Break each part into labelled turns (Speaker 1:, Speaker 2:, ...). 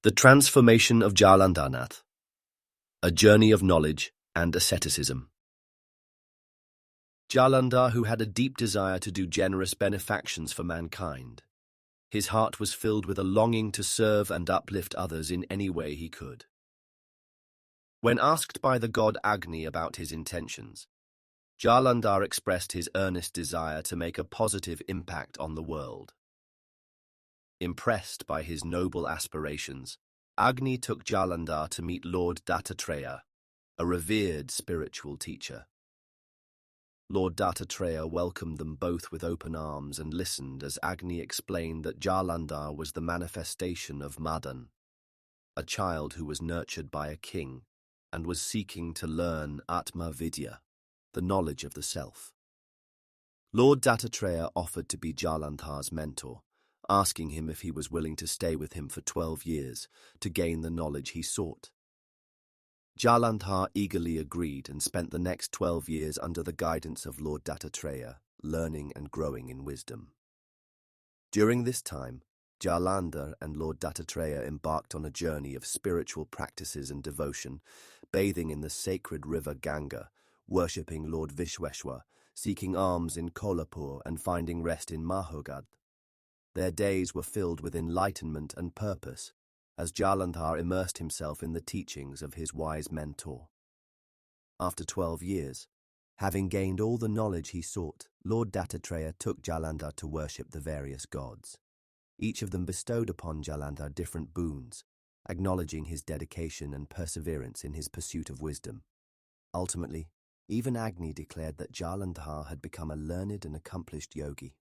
Speaker 1: The Transformation of Jalandharnath, a journey of knowledge and asceticism. Jalandhar, who had a deep desire to do generous benefactions for mankind. His heart was filled with a longing to serve and uplift others in any way he could. When asked by the god Agni about his intentions, Jalandhar expressed his earnest desire to make a positive impact on the world. Impressed by his noble aspirations, Agni took Jalandhar to meet Lord Dattatreya, a revered spiritual teacher. Lord Dattatreya welcomed them both with open arms and listened as Agni explained that Jalandhar was the manifestation of Madan, a child who was nurtured by a king and was seeking to learn Atma Vidya, the knowledge of the self. Lord Dattatreya offered to be Jalandhar's mentor, asking him if he was willing to stay with him for 12 years to gain the knowledge he sought. Jalandhar eagerly agreed and spent the next 12 years under the guidance of Lord Dattatreya, learning and growing in wisdom. During this time, Jalandhar and Lord Dattatreya embarked on a journey of spiritual practices and devotion, bathing in the sacred river Ganga, worshipping Lord Vishweshwar, seeking alms in Kolhapur and finding rest in Mahogad. Their days were filled with enlightenment and purpose, as Jalandhar immersed himself in the teachings of his wise mentor. After 12 years, having gained all the knowledge he sought, Lord Dattatreya took Jalandhar to worship the various gods. Each of them bestowed upon Jalandhar different boons, acknowledging his dedication and perseverance in his pursuit of wisdom. Ultimately, even Agni declared that Jalandhar had become a learned and accomplished yogi.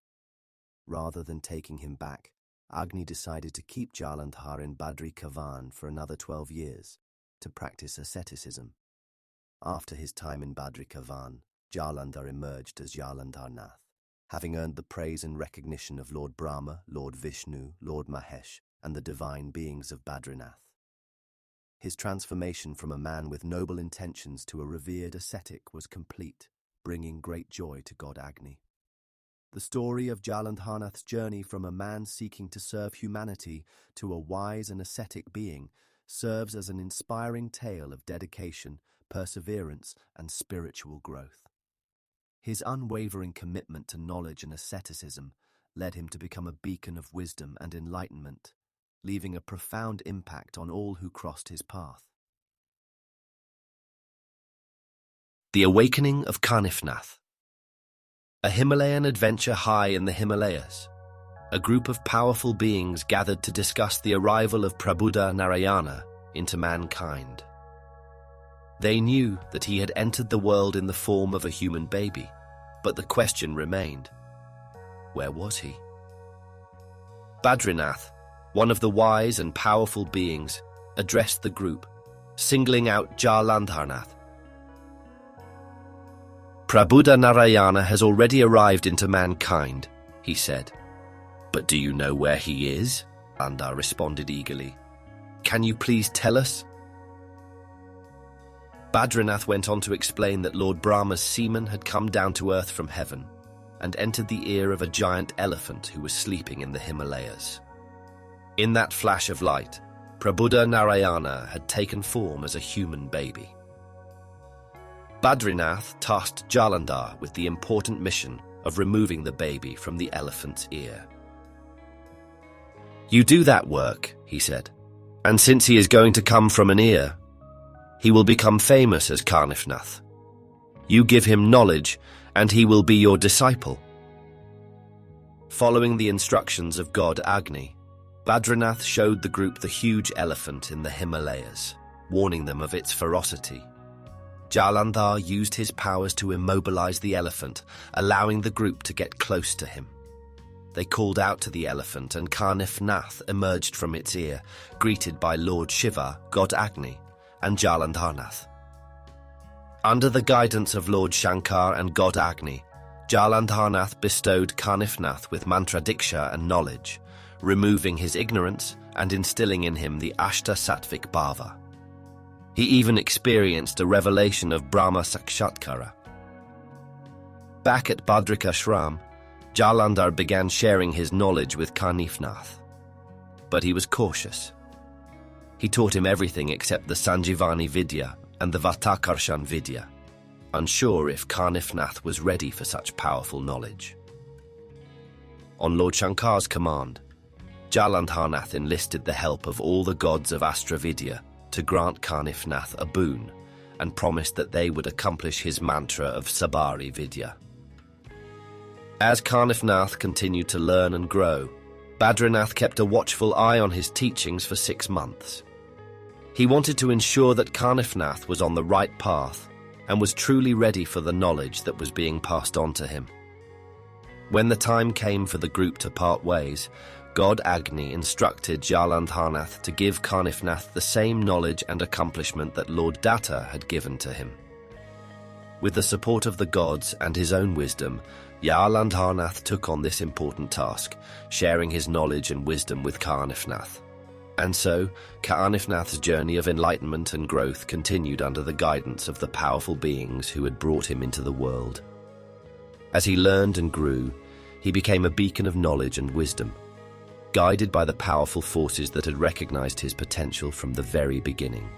Speaker 1: Rather than taking him back, Agni decided to keep Jalandhar in Badri Kavan for another 12 years to practice asceticism. After his time in Badri Kavan, Jalandhar emerged as Jalandharnath, having earned the praise and recognition of Lord Brahma, Lord Vishnu, Lord Mahesh, and the divine beings of Badrinath. His transformation from a man with noble intentions to a revered ascetic was complete, bringing great joy to god Agni. The story of Jalandharnath's journey from a man seeking to serve humanity to a wise and ascetic being serves as an inspiring tale of dedication, perseverance, and spiritual growth. His unwavering commitment to knowledge and asceticism led him to become a beacon of wisdom and enlightenment, leaving a profound impact on all who crossed his path. The Awakening of Kanifnath. A Himalayan adventure high in the Himalayas. A group of powerful beings gathered to discuss the arrival of Prabhuda Narayana into mankind. They knew that he had entered the world in the form of a human baby, but the question remained, where was he? Badrinath, one of the wise and powerful beings, addressed the group, singling out Jalandharnath. Prabhuda Narayana has already arrived into mankind, he said. But do you know where he is? Jalandhar responded eagerly. Can you please tell us? Badrinath went on to explain that Lord Brahma's semen had come down to earth from heaven and entered the ear of a giant elephant who was sleeping in the Himalayas. In that flash of light, Prabhuda Narayana had taken form as a human baby. Badrinath tasked Jalandhar with the important mission of removing the baby from the elephant's ear. You do that work, he said, and since he is going to come from an ear, he will become famous as Kanifnath. You give him knowledge, and he will be your disciple. Following the instructions of god Agni, Badrinath showed the group the huge elephant in the Himalayas, warning them of its ferocity. Jalandhar used his powers to immobilize the elephant, allowing the group to get close to him. They called out to the elephant, and Kanifnath emerged from its ear, greeted by Lord Shiva, god Agni, and Jalandharnath. Under the guidance of Lord Shankar and god Agni, Jalandharnath bestowed Kanifnath with mantra diksha and knowledge, removing his ignorance and instilling in him the Ashta Sattvic Bhava. He even experienced a revelation of Brahma Sakshatkara. Back at Badrika Shram, Jalandhar began sharing his knowledge with Kanifnath. But he was cautious. He taught him everything except the Sanjivani Vidya and the Vatakarshan Vidya, unsure if Kanifnath was ready for such powerful knowledge. On Lord Shankar's command, Jalandharnath enlisted the help of all the gods of Astravidya to grant Kanifnath a boon and promised that they would accomplish his mantra of Sabari Vidya. As Kanifnath continued to learn and grow, Badranath kept a watchful eye on his teachings for 6 months. He wanted to ensure that Kanifnath was on the right path and was truly ready for the knowledge that was being passed on to him. When the time came for the group to part ways, God Agni instructed Jalandharnath to give Kanifnath the same knowledge and accomplishment that Lord Datta had given to him. With the support of the gods and his own wisdom, Jalandharnath took on this important task, sharing his knowledge and wisdom with Kanifnath. And so, Kanifnath's journey of enlightenment and growth continued under the guidance of the powerful beings who had brought him into the world. As he learned and grew, he became a beacon of knowledge and wisdom, guided by the powerful forces that had recognized his potential from the very beginning.